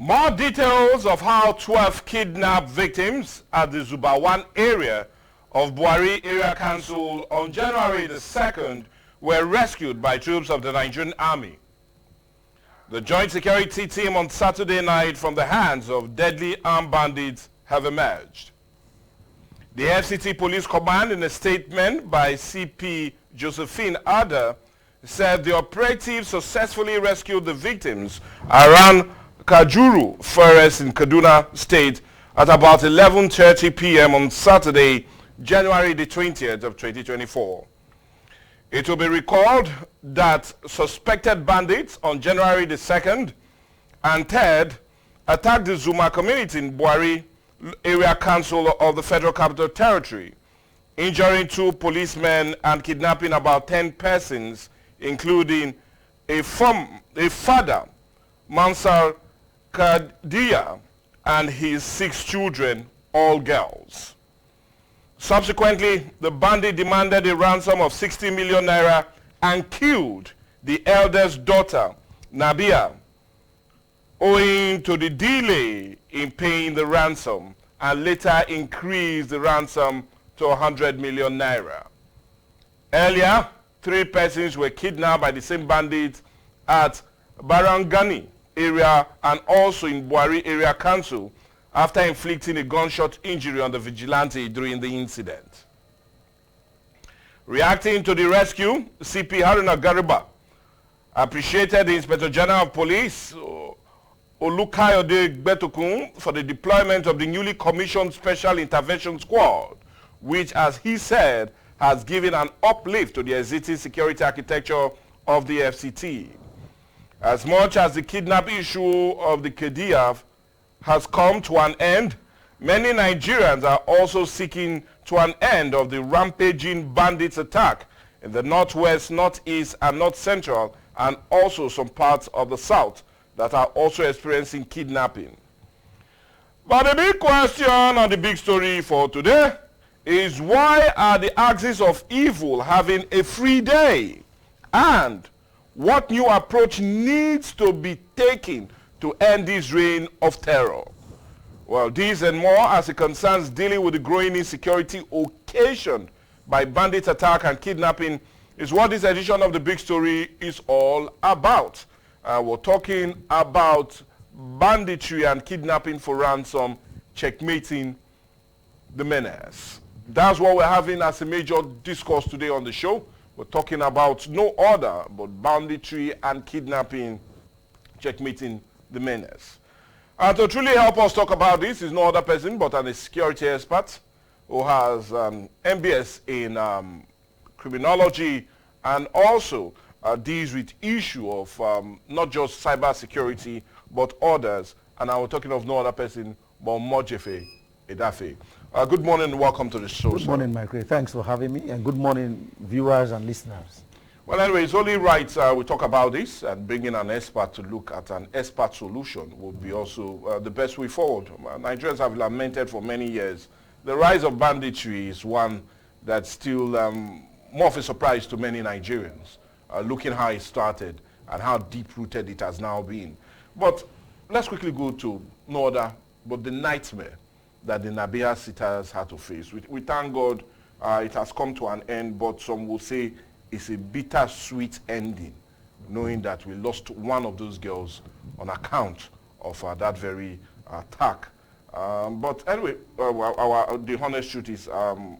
More details of how 12 kidnapped victims at the Zubawan area of Buhari Area Council on January the 2nd were rescued by troops of the Nigerian Army. The joint security team on Saturday night from the hands of deadly armed bandits have emerged. The FCT Police Command, in a statement by CP Josephine Ada, said the operatives successfully rescued the victims around Kajuru Forest in Kaduna State at about 11:30 p.m. on Saturday, January the 20th of 2024. It will be recalled that suspected bandits on January the 2nd and 3rd attacked the Zuma community in Buhari Area Council of the Federal Capital Territory, injuring 2 policemen and kidnapping about 10 persons, including a father, Mansar Kadia, and his 6 children, all girls. Subsequently, the bandit demanded a ransom of 60 million naira and killed the eldest daughter, Nabia, owing to the delay in paying the ransom, and later increased the ransom to 100 million naira. Earlier, 3 persons were kidnapped by the same bandits at Barangani area and also in Buhari Area Council after inflicting a gunshot injury on the vigilante during the incident. Reacting to the rescue, CP Haruna Gariba appreciated the Inspector General of Police, Olukayode Betokun, for the deployment of the newly commissioned Special Intervention Squad, which, as he said, has given an uplift to the existing security architecture of the FCT. As much as the kidnap issue of the KDF has come to an end, many Nigerians are also seeking to an end of the rampaging bandits attack in the northwest, northeast, and north central, and also some parts of the south that are also experiencing kidnapping. But the big question and the big story for today is, why are the axis of evil having a free day? And what new approach needs to be taken to end this reign of terror? Well, this and more as it concerns dealing with the growing insecurity occasioned by bandit attack and kidnapping is what this edition of The Big Story is all about. We're talking about banditry and kidnapping for ransom, checkmating the menace. That's what we're having as a major discourse today on the show. We're talking about no other but banditry and kidnapping, checkmating the menace. And to truly help us talk about this is no other person but a security expert who has MBS in criminology and also deals with issue of not just cyber security but others. And I was talking of no other person but Mojefe Edafe. Good morning and welcome to the show. Good morning, Michael. Thanks for having me, and good morning, viewers and listeners. Well, anyway, it's only right we talk about this, and bringing an expert to look at an expert solution would be also the best way forward. Nigerians have lamented for many years. The rise of banditry is one that's still more of a surprise to many Nigerians, looking how it started and how deep-rooted it has now been. But let's quickly go to no other but the nightmare that the Nabia sitters had to face. We thank God it has come to an end, but some will say it's a bittersweet ending, knowing that we lost one of those girls on account of that very attack. But anyway, the honest truth is our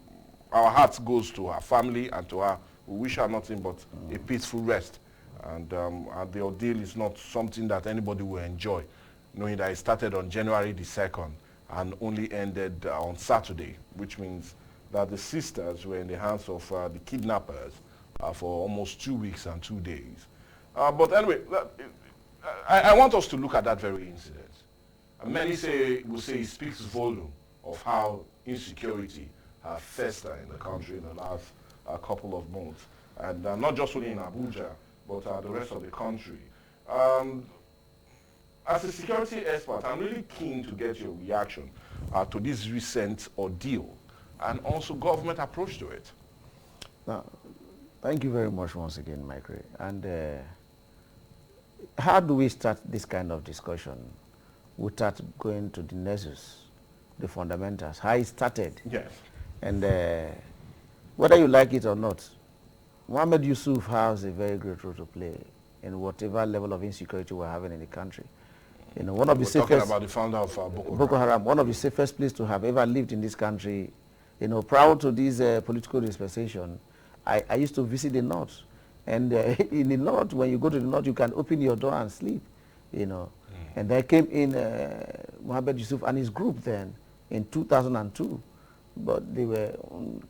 heart goes to her family and to her. We wish her nothing but a peaceful rest. And the ordeal is not something that anybody will enjoy, knowing that it started on January the 2nd and only ended on Saturday, which means that the sisters were in the hands of the kidnappers for almost 2 weeks and 2 days. But anyway, I want us to look at that very incident. Many will say it speaks volume of how insecurity has festered in the country in the last couple of months, and not just only in Abuja, but the rest of the country. As a security expert, I'm really keen to get your reaction to this recent ordeal and also government approach to it. Now, thank you very much once again, Michael. And how do we start this kind of discussion? we start going to the nexus, the fundamentals, how it started. Yes. And whether you like it or not, Mohammed Yusuf has a very great role to play in whatever level of insecurity we're having in the country. You know, one of the safest... talking about the founder of Boko Haram, one of the safest places to have ever lived in this country. You know, prior to this political dispensation, I used to visit the north. And in the north, when you go to the north, you can open your door and sleep, you know. And there came in Mohammed Yusuf and his group then in 2002. But they were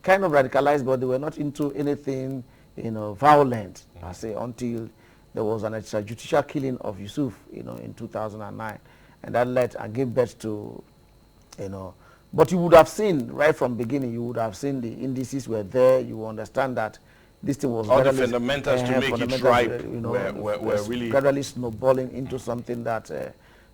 kind of radicalized, but they were not into anything, you know, violent, I say, until there was an extrajudicial killing of Yusuf, you know, in 2009. And that led and gave birth to, you know, but you would have seen right from beginning, you would have seen the indices were there. You understand that this thing was all the fundamentals to make it ripe, you know, were really gradually snowballing into something that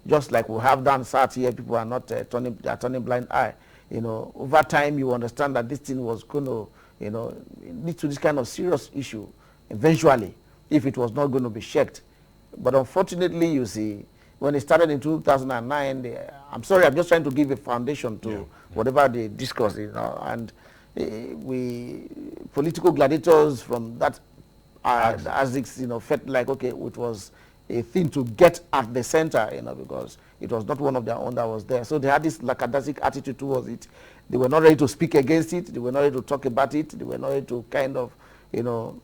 just like we have done sat here, people are not turning blind eye. You know, over time you understand that this thing was going to, you know, lead to this kind of serious issue eventually, if it was not going to be checked. But unfortunately, you see, when it started in 2009, I'm sorry, I'm just trying to give a foundation to whatever they discussed, you know, and we political gladiators from that ASICS, you know, felt like, okay, it was a thing to get at the center, you know, because it was not one of their own that was there. So they had this lackadaisic attitude towards it. They were not ready to speak against it. They were not ready to talk about it. They were not ready to kind of, you know,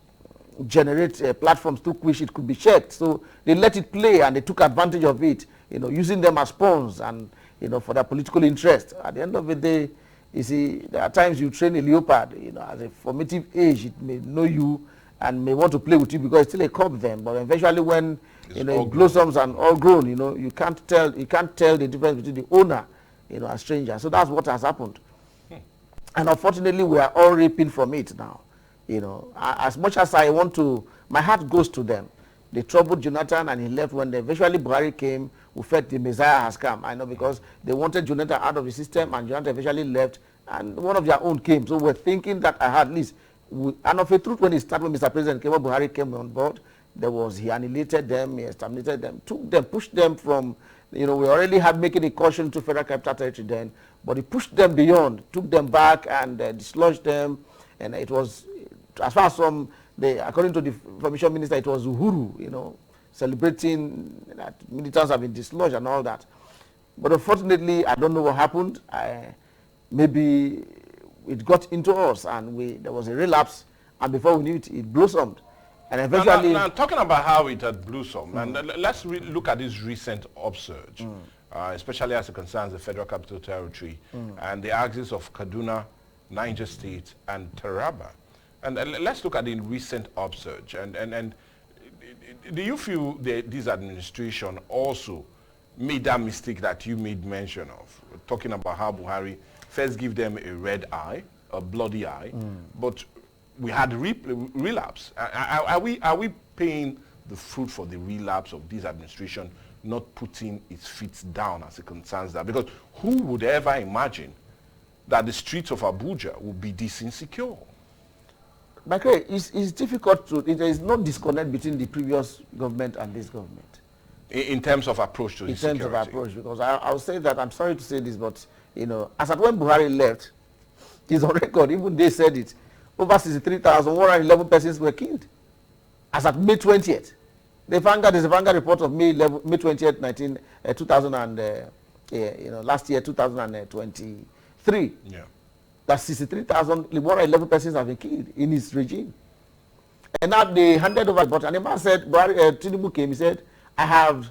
generate platforms through which it could be checked. So they let it play and they took advantage of it, you know, using them as pawns and, you know, for their political interest. At the end of the day, you see, there are times you train a leopard, you know, at a formative age, it may know you and may want to play with you because it's still a cub then. But eventually when, you know, it blossoms and all grown, you know, you can't tell the difference between the owner, you know, and stranger. So that's what has happened. And unfortunately, we are all reaping from it now. You know, as much as I want to, my heart goes to them. They troubled Jonathan and he left. When eventually Buhari came, we felt the Messiah has come. I know, because they wanted Jonathan out of the system and Jonathan eventually left and one of their own came. So we're thinking that at least, and of a truth, when it started, when Mr. President came, Buhari came on board, there was, he annihilated them, he exterminated them, took them, pushed them from, you know, we already had making a caution to Federal Capital Territory then, but he pushed them beyond, took them back and dislodged them. And it was, as far as from the, according to the Information Minister, it was Uhuru, you know, celebrating that militants have been dislodged and all that. But unfortunately, I don't know what happened. Maybe it got into us and there was a relapse, and before we knew it, it blossomed. And eventually... Now talking about how it had blossomed, and let's look at this recent upsurge, especially as it concerns the Federal Capital Territory and the axis of Kaduna, Niger State, and Taraba. And let's look at the recent upsurge. And do you feel that this administration also made that mistake that you made mention of, talking about how Buhari first give them a red eye, a bloody eye, but we had relapse. Are we paying the fruit for the relapse of this administration not putting its feet down as it concerns that? Because who would ever imagine that the streets of Abuja would be this insecure? But it's difficult to, there is no disconnect between the previous government and this government. In terms of approach to this security? In terms of approach, because I'll say that, I'm sorry to say this, but, you know, as at when Buhari left, it's on record, even they said it, over 63,111 persons were killed. As at May 20th. There's a Vanguard report of May 20th, 2000 and, you know, last year, 2023. Yeah. That 63,111 persons have been killed in his regime. And now they handed over, but and the man said, Tinubu came, he said, I have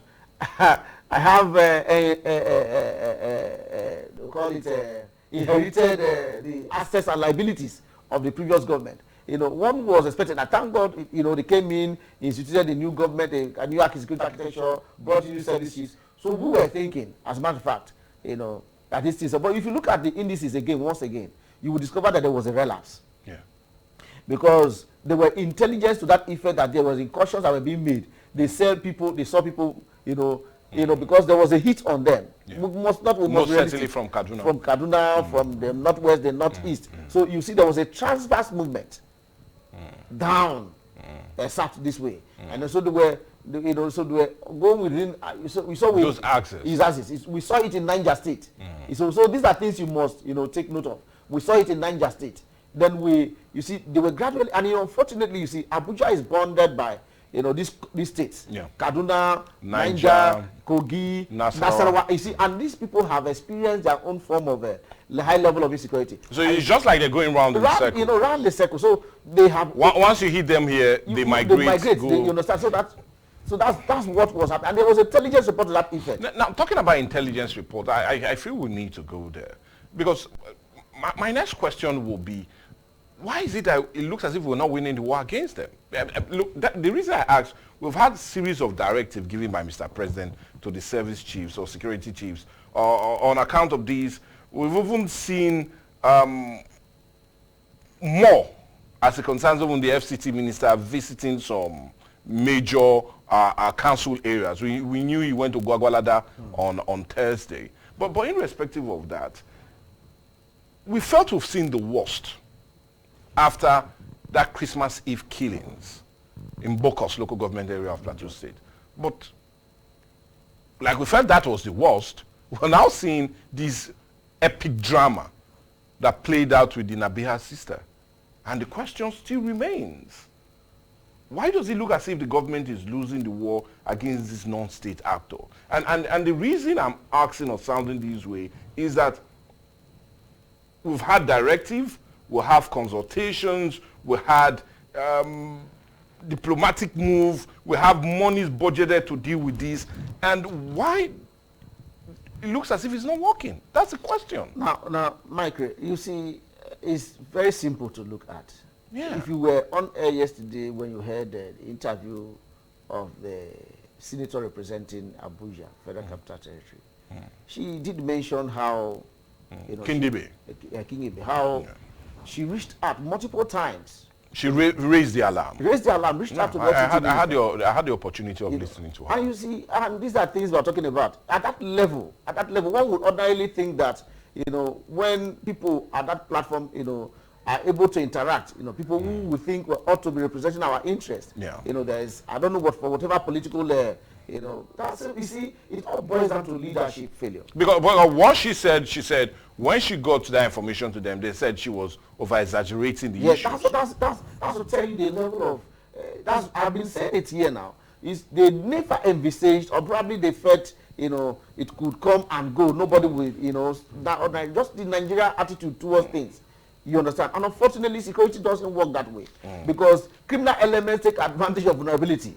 inherited the assets and liabilities of the previous government. You know, one was expected, and thank God, you know, they came in, instituted a new government, a new security architecture, brought in new services. So we were thinking, as a matter of fact, you know, that this is, but if you look at the indices again, once again, you will discover that there was a relapse. Yeah. Because there were intelligence to that effect that there was incursions that were being made. They saw people, you know, because there was a hit on them. Yeah. Most certainly from Kaduna. From Kaduna, from the northwest, the northeast. So you see there was a transverse movement down, south this way. And so you know, so they were going within. We saw those axes. His axes. We saw it in Niger State. So these are things you must, you know, take note of. We saw it in Niger State. Then you see, they were gradually, and you know, unfortunately, you see, Abuja is bounded by, you know, these states. Yeah. Kaduna, Niger, Kogi, Nasarawa. You see, and these people have experienced their own form of a high level of insecurity. So it's just like they're going round in the circle. You know, round the circle. So they have. Once you hit them here, they migrate. They migrate. You understand? So that's what was happening. And there was intelligence report to that effect. Now, talking about intelligence report, I feel we need to go there. Because my next question will be, why is it that it looks as if we're not winning the war against them? Look, the reason I ask, we've had a series of directives given by Mr. President to the service chiefs or security chiefs. On account of these, we've even seen more, as it concerns even the FCT minister visiting some major council areas. We knew he went to Gwagwalada on Thursday. But irrespective of that, we felt to have seen the worst after that Christmas Eve killings in Bokos, local government area of Plateau State. But like we felt that was the worst, we're now seeing this epic drama that played out with the Nabiha sister. And the question still remains. Why does it look as if the government is losing the war against this non-state actor? And the reason I'm asking or sounding this way is that we've had directive, we have consultations, we had diplomatic move, we have monies budgeted to deal with this, and why it looks as if it's not working? That's the question. Now, Mike, you see, it's very simple to look at. Yeah. If you were on air yesterday when you heard the interview of the senator representing Abuja, Federal Capital Territory, she did mention how, you know, Kingibe, how she reached out multiple times. She raised the alarm. Reached out to the I had the opportunity of listening to her. And you see, and these are things we're talking about. At that level, one would ordinarily think that, you know, when people at that platform, you know, are able to interact, you know, people who we think ought to be representing our interests. Yeah. You know, there's, I don't know what, for whatever political, you know, that's it. You see, it all boils down to leadership failure. Because what she said, when she got that information to them, they said she was over-exaggerating the issue. That's to tell you the level of, I've been saying it here now, is they never envisaged, or probably they felt, you know, it could come and go. Nobody will, you know, just the Nigeria attitude towards things. You understand? And unfortunately, security doesn't work that way. Because criminal elements take advantage of vulnerability.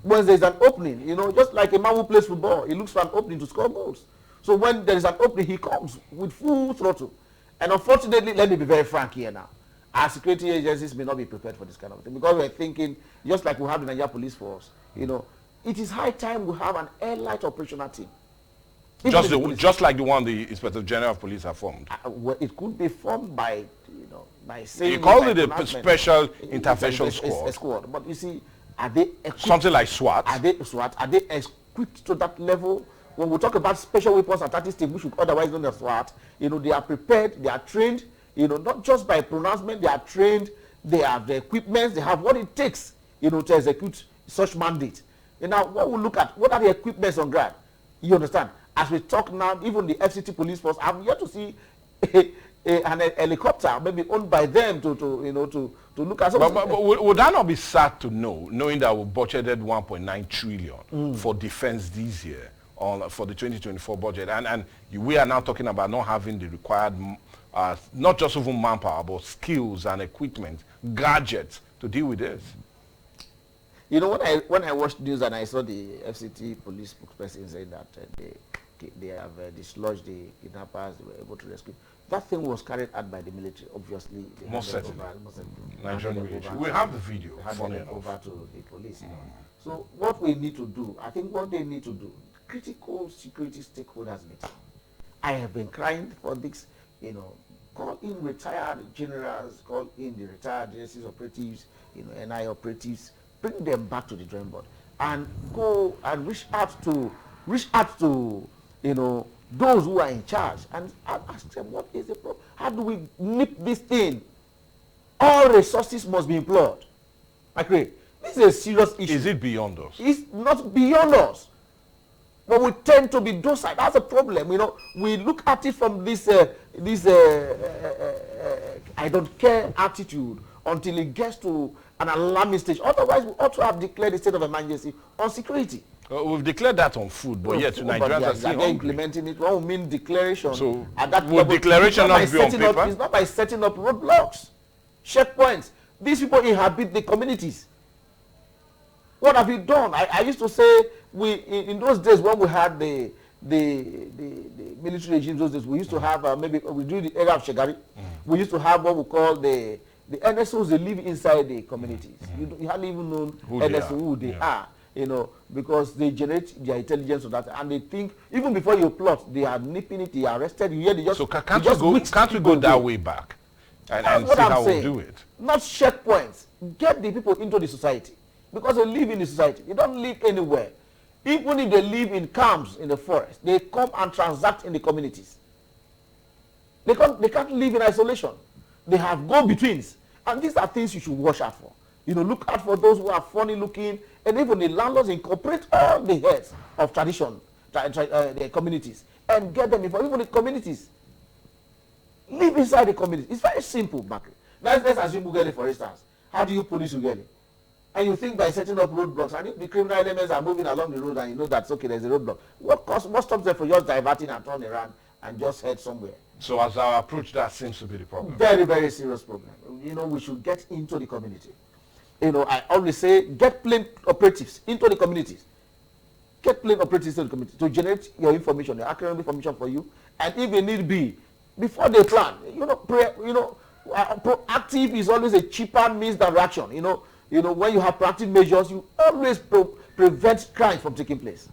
When there's an opening, you know, just like a man who plays football, he looks for an opening to score goals. So when there is an opening, he comes with full throttle. And unfortunately, let me be very frank here now. Our security agencies may not be prepared for this kind of thing. Because we're thinking, just like we have the Nigeria Police Force, you know, it is high time we have an airlight operational team. Just like the one the Inspector General of Police have formed. Well, it could be formed by, you know, by saying... You call it a special intervention squad. But you see, are they equipped? Something like SWAT? Are they SWAT? Are they equipped to that level? When we talk about special weapons and tactics team, which should otherwise known as SWAT, you know, they are prepared, they are trained, you know, not just by pronouncement, they are trained, they have the equipment, they have what it takes, you know, to execute such mandate. And now, what we look at, what are the equipments on ground? You understand? As we talk now, even the FCT police force, I'm yet to see an helicopter, maybe owned by them to look at. But would that not be sad to know, knowing that we budgeted 1.9 trillion for defense this year for the 2024 budget, and we are now talking about not having the required, not just even manpower, but skills and equipment, gadgets to deal with this. You know, when I watched news and I saw the FCT police spokesperson saying that they have dislodged the kidnappers, they were able to rescue. That thing was carried out by the military, obviously. Most certainly. We have the video. Handed it over to the police. So what we need to do, I think what they need to do, critical security stakeholders meeting. I have been crying for this, you know, call in retired generals, call in the retired DSS operatives, you know, NI operatives, bring them back to the drawing board and go and reach out to, you know, those who are in charge and ask them, what is the problem? How do we nip this thing? All resources must be employed. I agree. This is a serious issue. Is it beyond us? It's not beyond us. But we tend to be docile. That's a problem. You know, we look at it from this I don't care attitude until it gets to an alarming stage. Otherwise, we ought to have declared a state of emergency on security. We've declared that on food, but yet Nigerians are still hungry. Implementing it. What we mean declaration. So at that would declaration not be on paper? It's not by setting up roadblocks, checkpoints. These people inhabit the communities. What have you done? I used to say, in those days when we had the military regime, those days we used to have maybe we do the era of Shegari. We used to have what we call the NSOs. They live inside the communities. You hardly even know who they are. You know, because they generate their intelligence on that, and they think even before you plot, they are nipping it, they are arrested. You hear they just. So can't we go that way back and see how we do it? Not checkpoints. Get the people into the society. Because they live in the society. They don't live anywhere. Even if they live in camps in the forest, they come and transact in the communities. They can't live in isolation. They have go-betweens. And these are things you should watch out for. You know, look out for those who are funny looking, and even the landlords incorporate all the heads of tradition, the communities, and get them involved. Even the communities. Live inside the community. It's very simple, Bakri. Let's assume Ugeli, for instance. How do you police Ugeli? And you think by setting up roadblocks, and if the criminal elements are moving along the road and you know that's okay, there's a roadblock, what stops them from just diverting and turning around and just head somewhere? So as our approach, that seems to be the problem. Very, very serious problem. You know, we should get into the community. You know, I always say, get plain operatives into the communities. Get plain operatives into the community to generate your information, your accurate information for you, and if they need be, before they plan, proactive is always a cheaper means than reaction. You know, when you have proactive measures, you always prevent crime from taking place.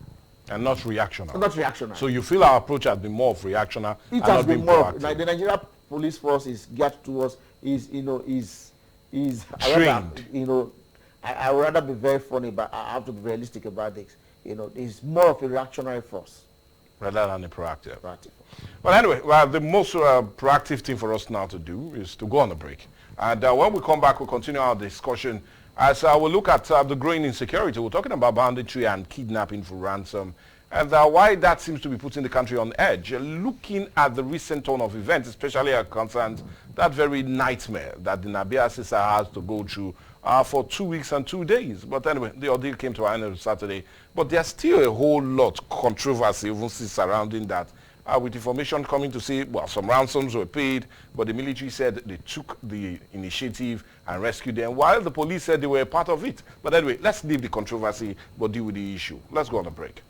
And not reactionary. Not reactionary. So you feel our approach has been more of reactionary it and has not been more more. Like the Nigerian police force is geared towards is trained. I would rather be very funny, but I have to be realistic about this. You know, it's more of a reactionary force rather than a proactive. Well, anyway, the most proactive thing for us now to do is to go on a break. And when we come back, we'll continue our discussion as we'll look at the growing insecurity. We're talking about banditry and kidnapping for ransom, and why that seems to be putting the country on edge. Looking at the recent turn of events, especially as concerns that very nightmare that the Nabia sister has to go through for 2 weeks and 2 days. But anyway, the ordeal came to an end on Saturday. But there's still a whole lot of controversy even surrounding that. With information coming to say, well, some ransoms were paid, but the military said they took the initiative and rescued them, while the police said they were a part of it. But anyway, let's leave the controversy but deal with the issue. Let's go on a break.